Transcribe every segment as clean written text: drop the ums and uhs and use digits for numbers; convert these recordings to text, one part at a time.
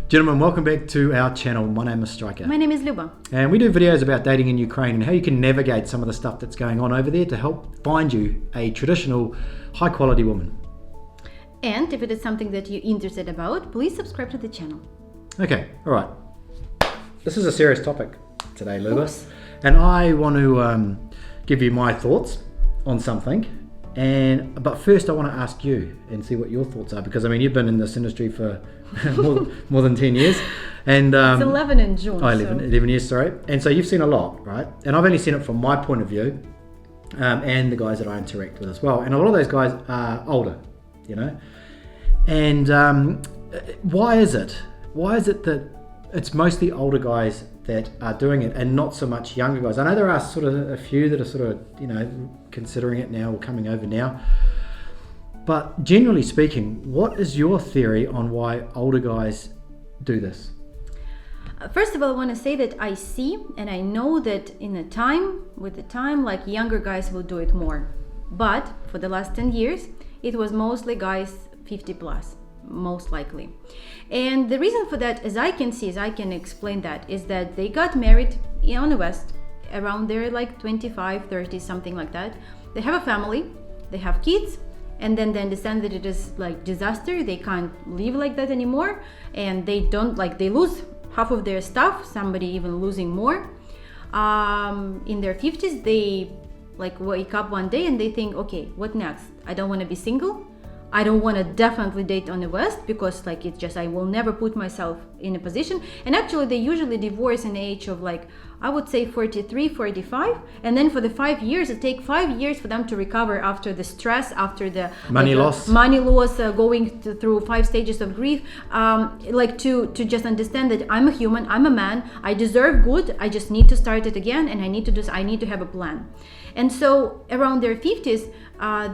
Gentlemen, welcome back to our channel. My name is Striker. My name is Luba. And we do videos about dating in Ukraine and how you can navigate some of the stuff that's going on over there to help find you a traditional, high quality woman. And if it is something that you're interested about, please subscribe to the channel. Okay, all right. This is a serious topic today, Luba. Oops. And I want to give you my thoughts on something. But first I want to ask you and see what your thoughts are, because I mean you've been in this industry for more than 10 years, and it's 11 in June. 11 years, sorry. And so you've seen a lot, right? And I've only seen it from my point of view, and the guys that I interact with as well. And a lot of those guys are older, you know. And why is it that it's mostly older guys that are doing it and not so much younger guys? I know there are sort of a few that are sort of, you know, considering it now or coming over now. But generally speaking, what is your theory on why older guys do this? First of all, I want to say that I see and I know that with the time, like younger guys will do it more. But for the last 10 years, it was mostly guys 50 plus. Most likely. And the reason for that, as I can explain that, is that they got married on the West around there like 25, 30, something like that. They have a family, they have kids, and then they understand that it is like disaster. They can't live like that anymore, and they lose half of their stuff, somebody even losing more. In their 50s, they like wake up one day and they think, okay, what next? I don't want to be single. I don't want to definitely date on the West, because like it's just I will never put myself in a position. And actually they usually divorce in the age of like I would say 43, 45, and then for the 5 years it takes 5 years for them to recover after the stress, after the money loss, going through 5 stages of grief, to just understand that I'm a human, I'm a man, I deserve good, I just need to start it again, and I need to have a plan. And so around their 50s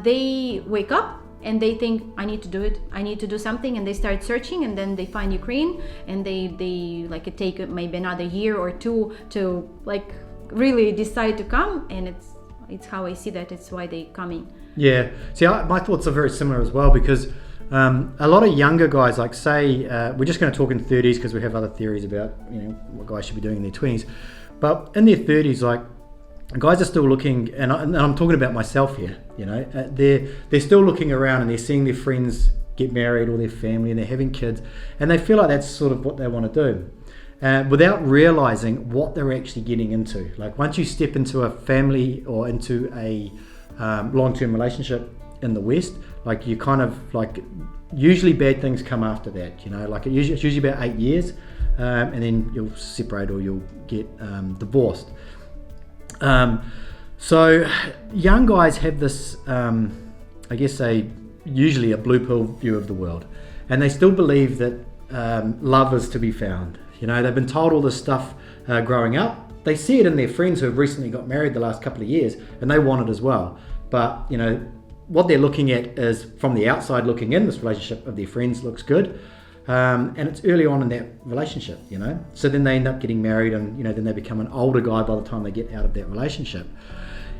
they wake up and they think, I need to do it, I need to do something, and they start searching, and then they find Ukraine, and they like it take maybe another year or two to like really decide to come, and it's how I see that, it's why they coming. Yeah, see, my thoughts are very similar as well, because a lot of younger guys, like say, we're just going to talk in 30s because we have other theories about, you know, what guys should be doing in their 20s, but in their 30s, like guys are still looking, and I'm talking about myself here, you know, they're still looking around and they're seeing their friends get married or their family, and they're having kids, and they feel like that's sort of what they want to do, without realizing what they're actually getting into. Like once you step into a family or into a long-term relationship in the West, like you kind of like, usually bad things come after that, you know, like it's usually about 8 years, and then you'll separate or you'll get divorced. So young guys have this, I guess usually a blue pill view of the world, and they still believe that love is to be found. You know, they've been told all this stuff growing up. They see it in their friends who have recently got married the last couple of years, and they want it as well. But you know, what they're looking at is from the outside looking in, this relationship of their friends looks good. And it's early on in that relationship, you know, so then they end up getting married, and you know, then they become an older guy by the time they get out of that relationship.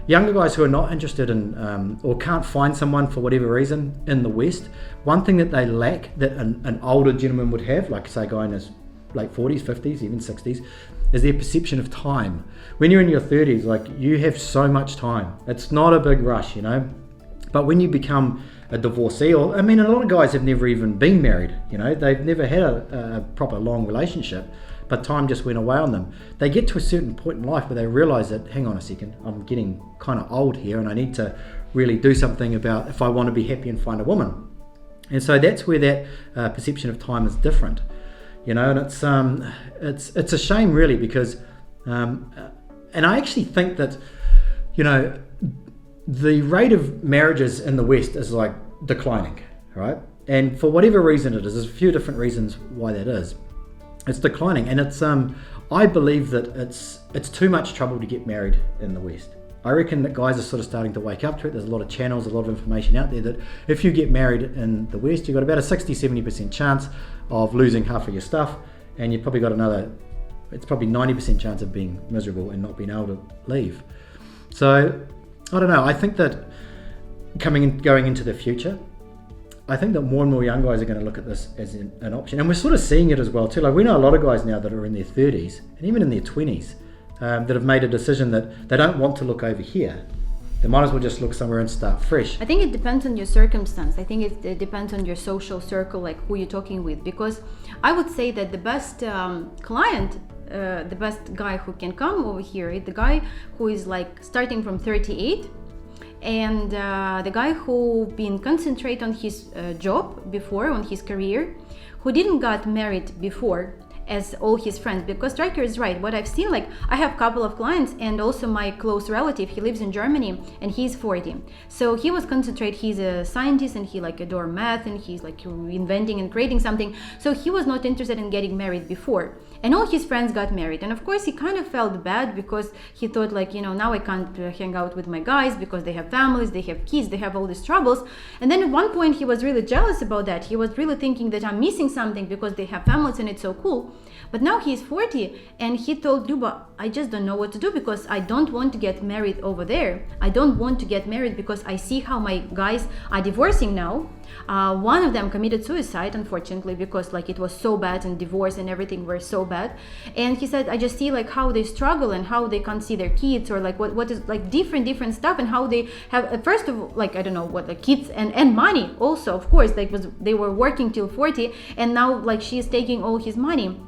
Younger guys who are not interested in or can't find someone for whatever reason in the West, one thing that they lack that an older gentleman would have, like say a guy in his late 40s, 50s, even 60s, is their perception of time. When you're in your 30s, like you have so much time, it's not a big rush, you know. But when you become a divorcee, or I mean, a lot of guys have never even been married, you know, they've never had a proper long relationship, but time just went away on them. They get to a certain point in life where they realize that, hang on a second, I'm getting kind of old here, and I need to really do something about if I want to be happy and find a woman. And so that's where that perception of time is different, you know. And it's a shame really, because and I actually think that, you know, the rate of marriages in the West is like declining, right? And for whatever reason it is, there's a few different reasons why that is. It's declining, and it's I believe that it's too much trouble to get married in the West. I reckon that guys are sort of starting to wake up to it. There's a lot of channels, a lot of information out there that if you get married in the West, you've got about a 60-70% chance of losing half of your stuff, and you've probably got it's probably 90% chance of being miserable and not being able to leave. So I don't know, I think that going into the future, I think that more and more young guys are going to look at this as an option, and we're sort of seeing it as well too. Like we know a lot of guys now that are in their 30s and even in their 20s that have made a decision that they don't want to look over here. They might as well just look somewhere and start fresh. I think it depends on your circumstance. I think it depends on your social circle, like who you're talking with. Because I would say that the best client, the best guy who can come over here is the guy who is like starting from 38, and the guy who been concentrate on his job before, on his career, who didn't got married before as all his friends. Because Striker is right. What I've seen, like I have a couple of clients and also my close relative, he lives in Germany and he's 40. So he was concentrate, he's a scientist and he like adore math and he's like inventing and creating something. So he was not interested in getting married before. And all his friends got married. And of course he kind of felt bad because he thought like, now I can't hang out with my guys because they have families, they have kids, they have all these troubles. And then at one point he was really jealous about that. He was really thinking that I'm missing something because they have families and it's so cool. But now he's 40 and he told Luba, I just don't know what to do because I don't want to get married over there. I don't want to get married because I see how my guys are divorcing now. One of them committed suicide, unfortunately, because like it was so bad and divorce and everything were so bad. And he said, I just see like how they struggle and how they can't see their kids or like what is like different stuff and how they have first of all, like I don't know what, like kids and money also, of course, like they were working till 40 and now like she's taking all his money.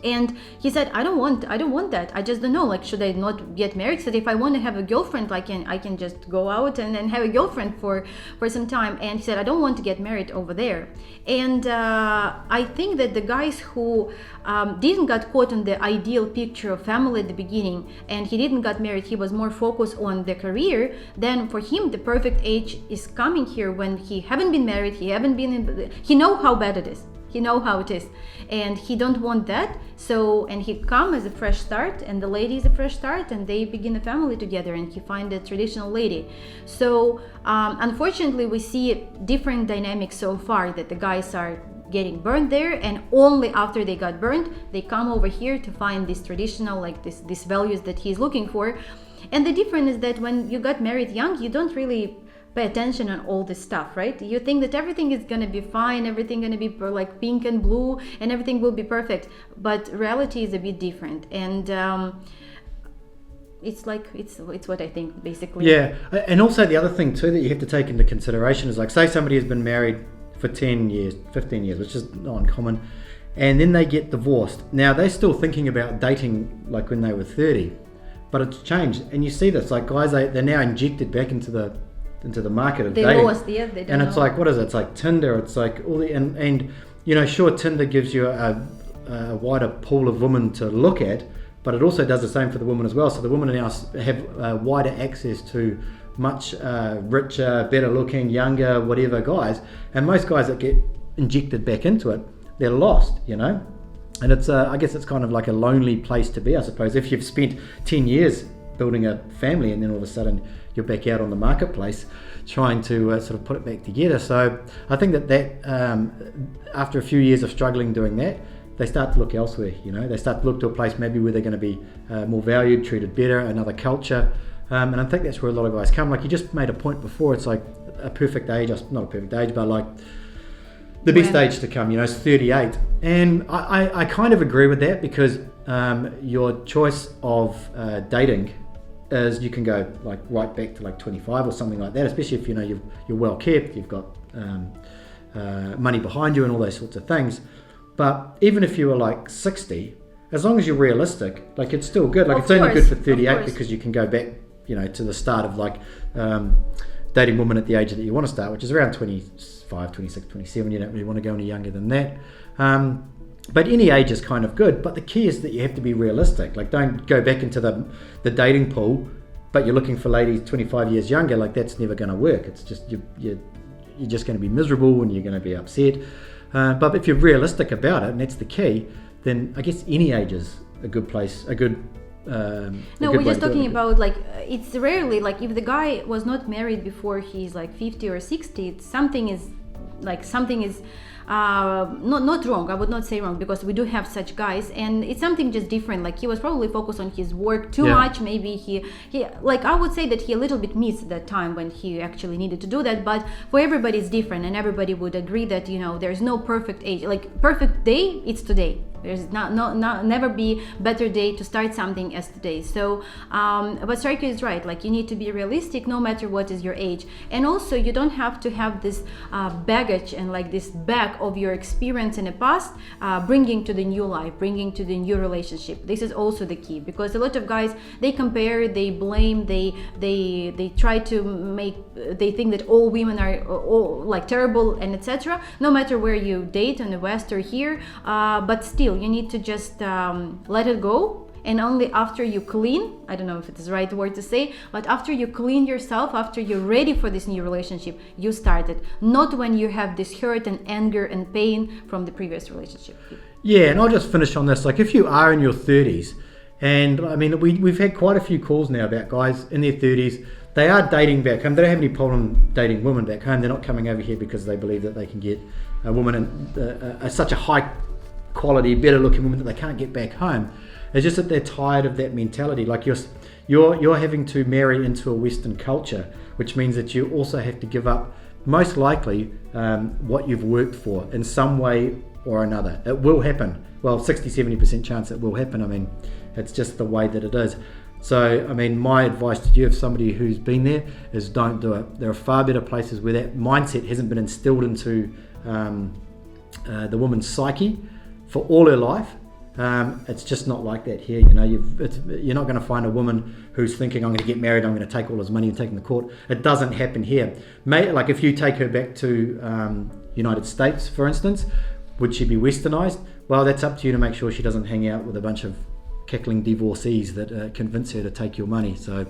And he said, I don't want that. I just don't know, like should I not get married? He said, if I want to have a girlfriend, I can just go out and have a girlfriend for some time. And he said, I don't want to get married over there. And I think that the guys who didn't got caught on the ideal picture of family at the beginning and he didn't got married, he was more focused on the career, then for him the perfect age is coming here when he haven't been married, he know how bad it is. He know how it is and he don't want that. So, and he come as a fresh start and the lady is a fresh start and they begin a family together and he find a traditional lady. So unfortunately we see different dynamics so far, that the guys are getting burned there and only after they got burned they come over here to find this traditional, like this values that he's looking for. And the difference is that when you got married young, you don't really pay attention on all this stuff, right? You think that everything is gonna be fine, everything gonna be like pink and blue and everything will be perfect, but reality is a bit different. And it's like it's what I think basically. Yeah, and also the other thing too that you have to take into consideration is like, say somebody has been married for 10 years, 15 years, which is not uncommon, and then they get divorced. Now they're still thinking about dating like when they were 30, but it's changed. And you see this, like guys, they're now injected back into the market of dating. They don't and it's know. like, what is it? It's like Tinder. It's like all the and sure, Tinder gives you a wider pool of women to look at, but it also does the same for the women as well. So the women now have wider access to much richer, better looking, younger, whatever guys. And most guys that get injected back into it, they're lost, And it's I guess it's kind of like a lonely place to be, I suppose, if you've spent 10 years building a family and then all of a sudden you're back out on the marketplace trying to sort of put it back together. So I think that after a few years of struggling doing that, they start to look elsewhere. They start to look to a place maybe where they're going to be more valued, treated better, another culture. And I think that's where a lot of guys come. Like you just made a point before, it's like a perfect age, not a perfect age, but like the best age to come, is 38. And I kind of agree with that because your choice of dating is you can go like right back to like 25 or something like that, especially if you're well kept, you've got money behind you and all those sorts of things. But even if you were like 60, as long as you're realistic, like it's still good. Like it's only good for 38 because you can go back, to the start of like dating women at the age that you want to start, which is around 25, 26, 27. You don't really want to go any younger than that. But any age is kind of good. But the key is that you have to be realistic. Like don't go back into the dating pool, but you're looking for ladies 25 years younger. Like that's never going to work. It's just you're just going to be miserable and you're going to be upset. But if you're realistic about it, and that's the key, then I guess any age is a good place, a good. No, we're just talking about like it's rarely like if the guy was not married before he's like 50 or 60, something is not wrong. I would not say wrong, because we do have such guys, and it's something just different. Like, he was probably focused on his work too much. Maybe he like, I would say that he a little bit missed that time when he actually needed to do that. But for everybody it's different, and everybody would agree that, you know, there's no perfect age. Like, perfect day, it's today. There's never be better day to start something as today. So but Striker is right. Like, you need to be realistic no matter what is your age, and also you don't have to have this baggage and like this bag of your experience in the past bringing to the new life, bringing to the new relationship. This is also the key, because a lot of guys, they compare, they blame, they try to make, they think that all women are all like terrible and etc. No matter where you date, in the West or here, but still you need to just let it go. And only after you clean, I don't know if it is the right word to say, but after you clean yourself, after you're ready for this new relationship, you start it. Not when you have this hurt and anger and pain from the previous relationship. Yeah, and I'll just finish on this. Like, if you are in your 30s, and I mean, we've had quite a few calls now about guys in their 30s, they are dating back home. They don't have any problem dating women back home. They're not coming over here because they believe that they can get a woman in such a high quality, better looking woman that they can't get back home. It's just that they're tired of that mentality. Like, you're having to marry into a Western culture, which means that you also have to give up, most likely, what you've worked for in some way or another. It will happen. Well, 60-70% chance it will happen. I mean, it's just the way that it is. So, I mean, my advice to you, if somebody who's been there, is don't do it. There are far better places where that mindset hasn't been instilled into the woman's psyche for all her life. It's just not like that here. You know, you're not going to find a woman who's thinking, I'm going to get married, I'm going to take all his money and take him to court. It doesn't happen here. Like, if you take her back to United States, for instance, would she be westernized? Well, that's up to you to make sure she doesn't hang out with a bunch of cackling divorcees that convince her to take your money. So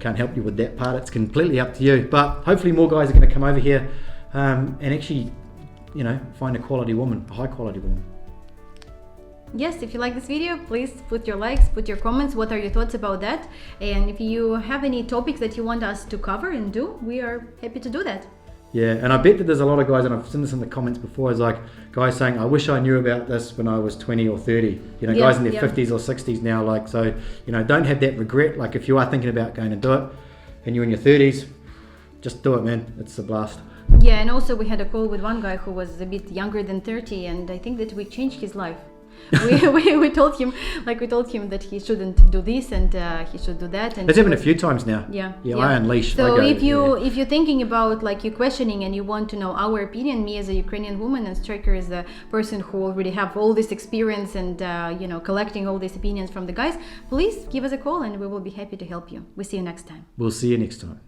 can't help you with that part. It's completely up to you. But hopefully more guys are going to come over here and actually, you know, find a quality woman, a high quality woman. Yes, if you like this video, please put your likes, put your comments. What are your thoughts about that? And if you have any topics that you want us to cover and do, we are happy to do that. Yeah, and I bet that there's a lot of guys, and I've seen this in the comments before, is like guys saying, I wish I knew about this when I was 20 or 30. You know, guys in their 50s or 60s now. Like, so, you know, don't have that regret. Like, if you are thinking about going to do it and you're in your 30s, just do it, man. It's a blast. Yeah, and also we had a call with one guy who was a bit younger than 30, and I think that we changed his life. we told him that he shouldn't do this and he should do that. And it's happened a few times now. Yeah. I unleash. So if you're thinking about, like, you're questioning and you want to know our opinion, me as a Ukrainian woman and Striker as a person who already have all this experience and you know, collecting all these opinions from the guys, please give us a call and we will be happy to help you. We'll see you next time. We'll see you next time.